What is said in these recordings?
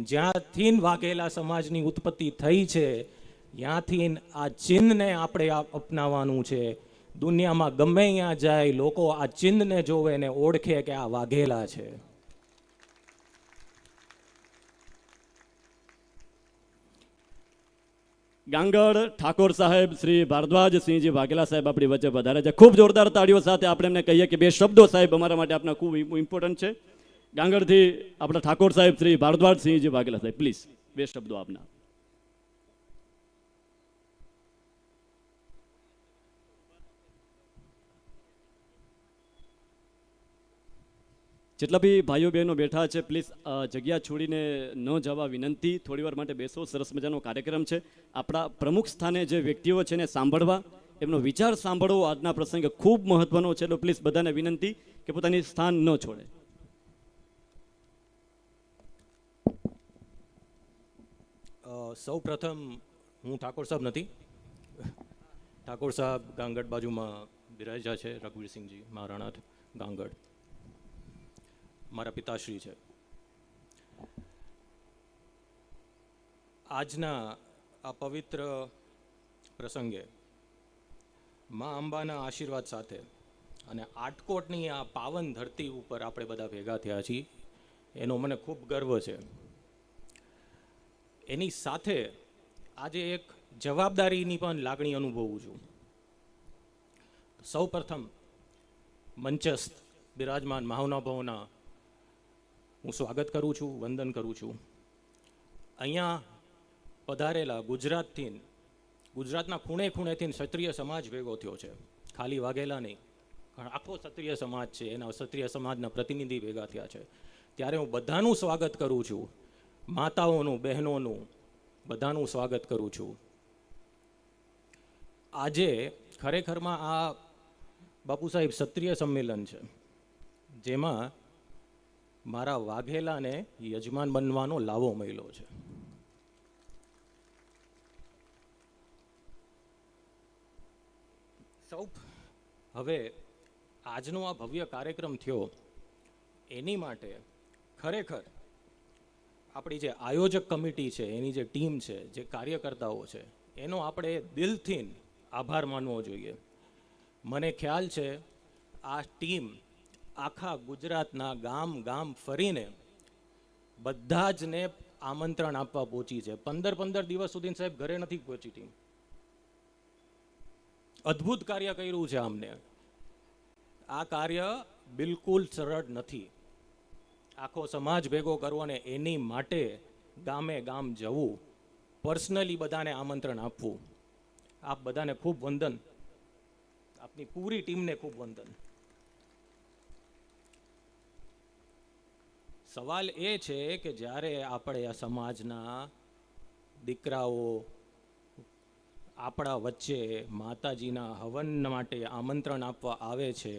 જ્યાંથી વાઘેલા સમાજની ઉત્પત્તિ થઈ છે ત્યાંથી આ ચિહ્નને આપણે અપનાવવાનું છે. દુનિયામાં ગમે ત્યાં જાય લોકો આ ચિહ્નને જોવે ને ઓળખે કે આ વાઘેલા છે. ગાંગડ ઠાકોર સાહેબ શ્રી ભારદ્વાજસિંહજી વાઘેલા સાહેબ આપણી વચ્ચે વધારે છે. ખૂબ જોરદાર તાળીઓ સાથે આપણે એમને કહીએ કે બે શબ્દો સાહેબ અમારા માટે આપના ખૂબ ઇમ્પોર્ટન્ટ છે. ગાંગડથી આપણા ઠાકોર સાહેબ શ્રી ભારદ્વાજસિંહજી વાઘેલા સાહેબ પ્લીઝ બે શબ્દો આપના. જેટલા બી ભાઈઓ બહેનો બેઠા છે પ્લીઝ જગ્યા છોડીને ન જવા વિનંતી. થોડી વાર માટે બેસો. સરસ મજાનો કાર્યક્રમ છે. આપણા પ્રમુખ સ્થાને જે વ્યક્તિઓ છે ને સાંભળવા, એમનો વિચાર સાંભળવો આજના પ્રસંગે ખૂબ મહત્વનો છે. તો પ્લીઝ બધાને વિનંતી કે પોતાની સ્થાન ન છોડે. સૌ પ્રથમ હું ઠાકોર સાહેબ નથી, ઠાકોર સાહેબ ગાંગડ બાજુમાં બિરાજા છે, રઘુવીરસિંહજી મહારાણા ગાંગડ મારા પિતાશ્રી છે. આજના આ પવિત્ર પ્રસંગે મા અંબાના આશીર્વાદ સાથે અને આટકોટની આ પાવન ધરતી ઉપર આપણે બધા ભેગા થયા છીએ એનો મને ખૂબ ગર્વ છે. એની સાથે આજે એક જવાબદારીની પણ લાગણી અનુભવું છું. સૌ પ્રથમ મંચસ્થ બિરાજમાન મહાનુભાવોના હું સ્વાગત કરું છું, વંદન કરું છું. અહીંયા પધારેલા ગુજરાતના ખૂણે ખૂણેથી ક્ષત્રિય સમાજ ભેગો થયો છે. ખાલી વાઘેલા નહીં, આખો ક્ષત્રિય સમાજ છે, એના ક્ષત્રિય સમાજના પ્રતિનિધિ ભેગા થયા છે. ત્યારે હું બધાનું સ્વાગત કરું છું, માતાઓનું, બહેનોનું, બધાનું સ્વાગત કરું છું. આજે ખરેખરમાં આ બાપુ સાહેબ ક્ષત્રિય સંમેલન છે, જેમાં મારા વાઘેલાને યજમાન બનવાનો લાવો મળ્યો છે. હવે આજનો આ ભવ્ય કાર્યક્રમ થયો એની માટે ખરેખર આપણી જે આયોજક કમિટી છે, એની જે ટીમ છે, જે કાર્યકર્તાઓ છે, એનો આપણે દિલથી આભાર માનવો જોઈએ. મને ખ્યાલ છે આ ટીમ આખા ગુજરાતના ગામ ગામ ફરીને બધા જને આમંત્રણ આપવા પહોંચી છે. 15 દિવસ સુધી સાહેબ ઘરે નથી પહોંચી ટીમ. અદ્ભુત કાર્ય કર્યું છે અમને. આ કાર્ય બિલકુલ સરળ નથી. આખો સમાજ ભેગો કરવો અને એની માટે ગામે ગામ જવું, પર્સનલી બધાને આમંત્રણ આપવું. આપ બધાને ખૂબ વંદન, આપની પૂરી ટીમને ખૂબ વંદન. સવાલ એ છે કે જ્યારે આપણે આ સમાજના દીકરાઓ આપણા વચ્ચે માતાજીના હવન માટે આમંત્રણ આપવા આવે છે,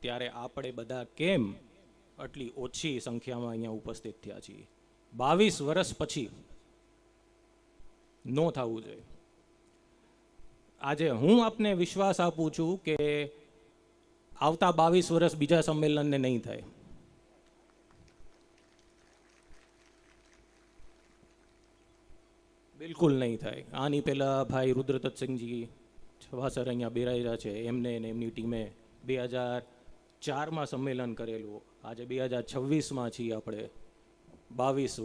ત્યારે આપણે બધા કેમ આટલી ઓછી સંખ્યામાં અહીંયા ઉપસ્થિત થયા છીએ? 22 વર્ષ પછી ન થવું જોઈએ. આજે હું આપને વિશ્વાસ આપું છું કે આવતા 22 વર્ષ બીજા સંમેલનને નહીં થાય. બિલકુલ નહીં થાય. આની પહેલા ભાઈ રુદ્રદત્તસિંહજી છવાસર અહીંયા બેરાયેલા છે, એમને ને એમની ટીમે 2004માં સંમેલન કરેલું. આજે 2026માં છીએ આપણે. 22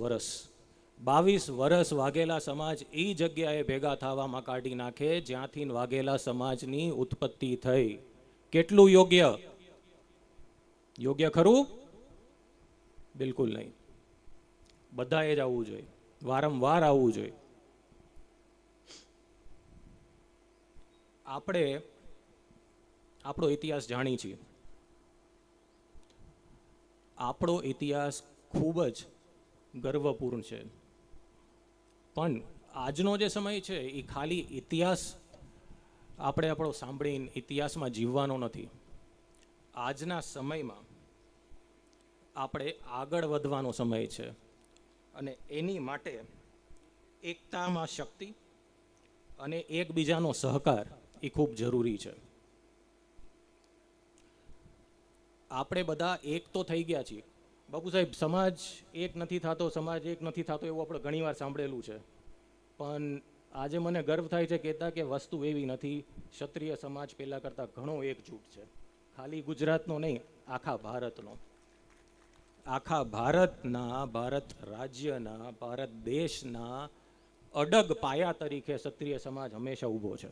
વર્ષ વાઘેલા સમાજ એ જગ્યાએ ભેગા થવામાં કાઢી નાખે જ્યાંથી વાઘેલા સમાજની ઉત્પત્તિ થઈ. કેટલું યોગ્ય? યોગ્ય ખરું? બિલકુલ નહીં. બધાએ જ આવવું જોઈએ, વારંવાર આવવું જોઈએ. આપણે આપણો ઇતિહાસ જાણી છીએ. આપણો ઇતિહાસ ખૂબ જ ગર્વપૂર્ણ છે. પણ આજનો જે સમય છે એ ખાલી ઇતિહાસ આપણે આપણો સાંભળીને ઇતિહાસમાં જીવવાનો નથી. આજના સમયમાં આપણે આગળ વધવાનો સમય છે અને એની માટે એકતામાં શક્તિ અને એકબીજાનો સહકાર એ ખૂબ જરૂરી છે. આપણે બધા એક તો થઈ ગયા છીએ, બાપુ સાહેબ, સમાજ એક નથી થતો, સમાજ એક નથી થતો એવું આપણે ઘણીવાર સાંભળેલું છે, પણ આજે મને ગર્વ થાય છે કહેતા કે વસ્તુ એવી નથી. ક્ષત્રિય સમાજ પહેલાં કરતાં ઘણો એકજૂટ છે. ખાલી ગુજરાતનો નહીં, આખા ભારતનો. આખા ભારતના, ભારત રાજ્યના, ભારત દેશના અડગ પાયા તરીકે ક્ષત્રિય સમાજ હંમેશા ઊભો છે,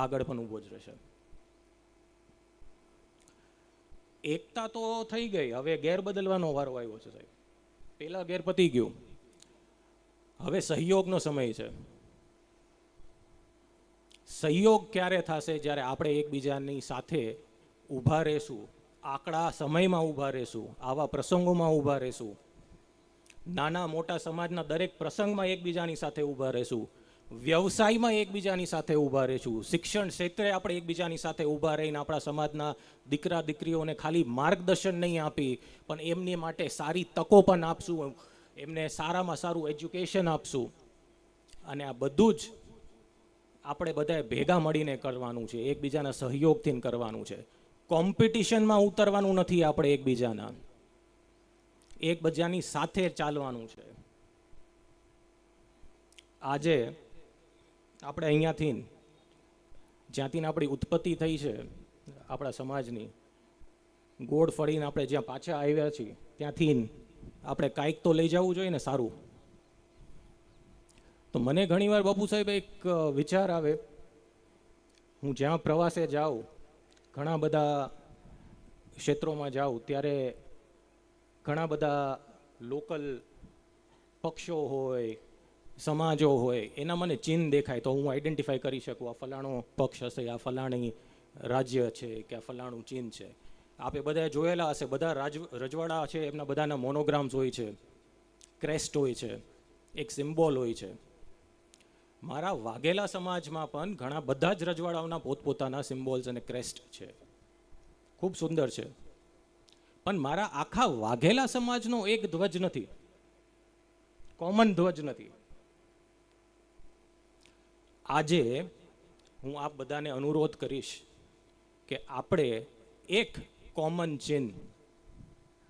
આગળ પણ ઊભો જ રહેશે. એકતા તો થઈ ગઈ, હવે ગેર બદલવાનો વારો આવ્યો છે સાહેબ. પેલા ગેર પતી ગયું, હવે સહયોગનો સમય છે. સહયોગ ક્યારે થશે? જ્યારે આપણે એકબીજાની સાથે ઊભા રહેશું, આકડા સમયમાં ઊભા રહેશું, આવા પ્રસંગોમાં ઊભા રહેશું, નાના મોટા સમાજના દરેક પ્રસંગમાં એકબીજાની સાથે ઊભા રહેશું, વ્યવસાયમાં એકબીજાની સાથે ઊભા રહીશું, શિક્ષણ ક્ષેત્રે આપણે એકબીજાની સાથે ઊભા રહીને આપણા સમાજના દીકરા દીકરીઓને ખાલી માર્ગદર્શન નહીં આપી, પણ એમની માટે સારી તકો પણ આપશું, એમને સારામાં સારું એજ્યુકેશન આપશું. અને આ બધું જ આપણે બધાએ ભેગા મળીને કરવાનું છે, એકબીજાના સહયોગથી કરવાનું છે. કોમ્પિટિશનમાં ઉતરવાનું નથી, આપણે એકબીજાની સાથે ચાલવાનું છે. આજે આપણે અહીંયાથી, જ્યાંથી આપણી ઉત્પત્તિ થઈ છે આપણા સમાજની, ગોળ ફળીને આપણે જ્યાં પાછા આવ્યા છીએ ત્યાંથી આપણે કાંઈક તો લઈ જવું જોઈએ ને સારું. તો મને ઘણીવાર બાપુ સાહેબ એક વિચાર આવે, હું જ્યાં પ્રવાસે જાઉં, ઘણા બધા ક્ષેત્રોમાં જાઉં, ત્યારે ઘણા બધા લોકલ પક્ષો હોય, સમાજો હોય, એના મને ચિહ્ન દેખાય તો હું આઈડેન્ટિફાઈ કરી શકું, આ ફલાણો પક્ષ હશે, આ ફલાણી રાજ્ય છે, કે આ ફલાણું ચિહ્ન છે. આપણે બધાએ જોયેલા હશે, બધા રજવાડા છે, એમના બધાના મોનોગ્રામ્સ હોય છે, ક્રેસ્ટ હોય છે, એક સિમ્બોલ હોય છે. મારા વાઘેલા સમાજમાં પણ ઘણા બધા જ રજવાડાઓના પોતપોતાના સિમ્બોલ્સ અને ક્રેસ્ટ છે, ખૂબ સુંદર છે. પણ મારા આખા વાઘેલા સમાજનો એક ધ્વજ નથી, કોમન ધ્વજ નથી. આજે હું આપ બધાને અનુરોધ કરીશ કે આપણે એક કોમન ચિહ્ન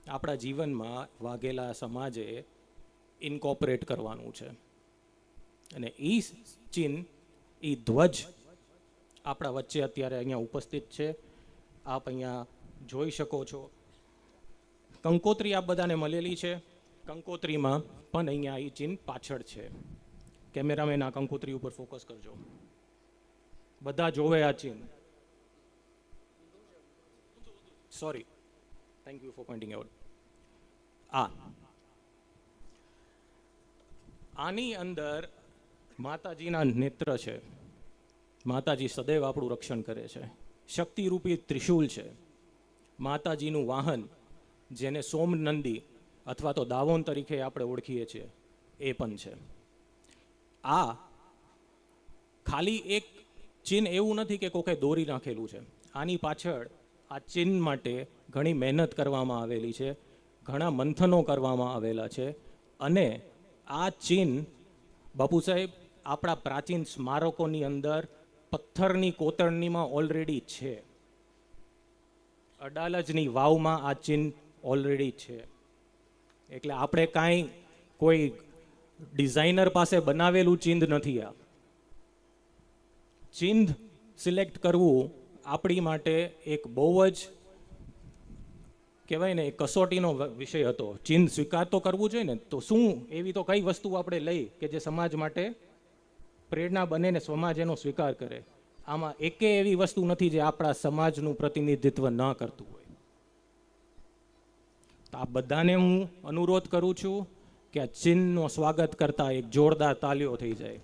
આપણા જીવનમાં વાઘેલા સમાજે ઇન્કોપરેટ કરવાનું છે. અને એ ચિહ્ન, એ ધ્વજ આપણા વચ્ચે અત્યારે અહીંયા ઉપસ્થિત છે. આપ અહીંયા જોઈ શકો છો. કંકોત્રી આપ બધાને મળેલી છે. કંકોત્રીમાં પણ અહીંયા એ ચિહ્ન પાછળ છે. કેમેરામેન આ કંકોત્રી ઉપર ફોકસ કરજો, બધા જોવે આ ચિહ્ન. Sorry, thank you for pointing out. આની અંદર માતાજીના નેત્ર છે. માતાજી સદૈવ આપણું રક્ષણ કરે છે. શક્તિરૂપી ત્રિશૂલ છે. માતાજીનું વાહન, જેને સોમનંદી અથવા તો દાવોન તરીકે આપણે ઓળખીએ છીએ, એ પણ છે. આ ખાલી એક ચિહ્ન એવું નથી કે કોકે દોરી નાખેલું છે. આની પાછળ આ ચિહ્ન માટે ઘણી મહેનત કરવામાં આવેલી છે, ઘણા મંથનો કરવામાં આવેલા છે. અને આ ચિહ્ન બાપુ સાહેબ આપણા પ્રાચીન સ્મારકોની અંદર પથ્થરની કોતરણીમાં ઓલરેડી છે. અડાલજની વાવમાં આ ચિહ્ન ઓલરેડી છે. એટલે આપણે કાંઈ કોઈ ડિઝાઇનર પાસે બનાવેલું ચિહ્ન નથી. આ ચિહ્ન સિલેક્ટ કરવું આપણી માટે એક બહુ જ કહેવાય ને, એક કસોટીનો વિષય હતો. ચિહ્ન સ્વીકાર તો કરવું જોઈએ ને. તો શું એવી તો કઈ વસ્તુ આપણે લઈ કે જે સમાજ માટે પ્રેરણા બને ને સમાજ એનો સ્વીકાર કરે? આમાં એકે એવી વસ્તુ નથી જે આપણા સમાજનું પ્રતિનિધિત્વ ન કરતું હોય. તો આ બધાને હું અનુરોધ કરું છું કે આ ચિહ્નનો સ્વાગત કરતા એક જોરદાર તાલીઓ થઈ જાય.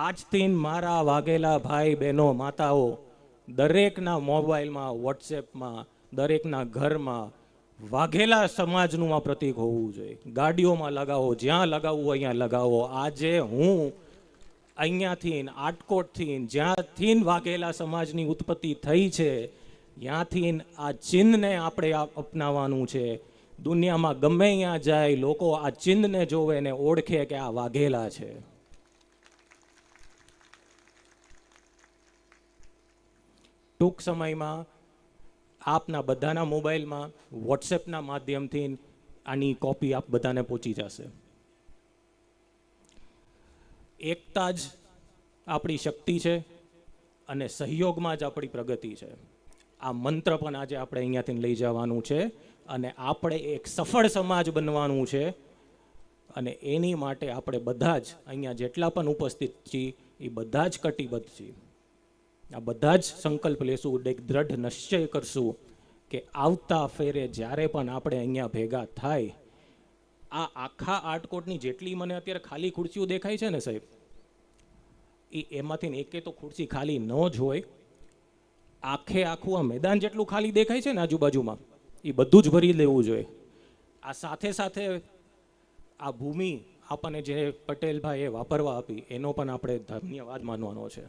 આજથી મારા વાઘેલા ભાઈ બહેનો માતાઓ દરેકના મોબાઈલમાં, વોટ્સએપમાં, દરેકના ઘરમાં વાઘેલા સમાજનું આ પ્રતીક હોવું જોઈએ. ગાડીઓમાં લગાવો, જ્યાં લગાવવું અહીંયા લગાવો. આજે હું અહીંયાથી, આટકોટથી, જ્યાંથી વાઘેલા સમાજની ઉત્પત્તિ થઈ છે, ત્યાંથી આ ચિહ્નને આપણે અપનાવવાનું છે. દુનિયામાં ગમે ત્યાં જાય, લોકો આ ચિહ્નને જોવે ને ઓળખે કે આ વાઘેલા છે. ટૂંક સમયમાં આપના બધાના મોબાઈલમાં વોટ્સએપના માધ્યમથી આની કોપી આપ બધાને પહોંચી જશે. એકતા જ આપણી શક્તિ છે અને સહયોગમાં જ આપણી પ્રગતિ છે. આ મંત્ર પણ આજે આપણે અહીંયાથી લઈ જવાનું છે અને આપણે એક સફળ સમાજ બનવાનું છે. અને એની માટે આપણે બધા જ અહીંયા જેટલા પણ ઉપસ્થિત છીએ એ બધા જ કટિબદ્ધ છીએ. આ બધા જ સંકલ્પ લેશું, એક દ્રઢ નિશ્ચય કરશું કે આવતા ફેરે જ્યારે પણ આપણે અહીંયા ભેગા થાય, આ આખા આટકોટની જેટલી મને અત્યારે ખાલી ખુરશીઓ દેખાય છે ને સાહેબ, એમાંથી એકે તો ખુરશી ખાલી ન જ હોય. આખું આ મેદાન જેટલું ખાલી દેખાય છે ને આજુબાજુમાં, એ બધું જ ભરી લેવું જોઈએ. આ સાથે સાથે આ ભૂમિ આપણને જે પટેલભાઈએ વાપરવા આપી એનો પણ આપણે ધન્યવાદ માનવાનો છે.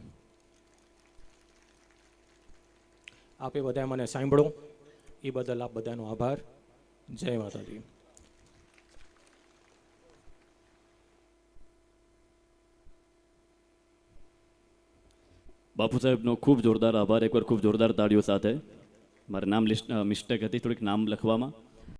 આપે બધા મને સાંભળો એ બદલ આપ બધાનો આભાર. જય માતાજી. બાપુ સાહેબનો ખૂબ જોરદાર આભાર. એકવાર ખૂબ જોરદાર તાળીઓ સાથે. મારે નામ લિસ્ટ મિસ્ટેક હતી થોડીક નામ લખવામાં.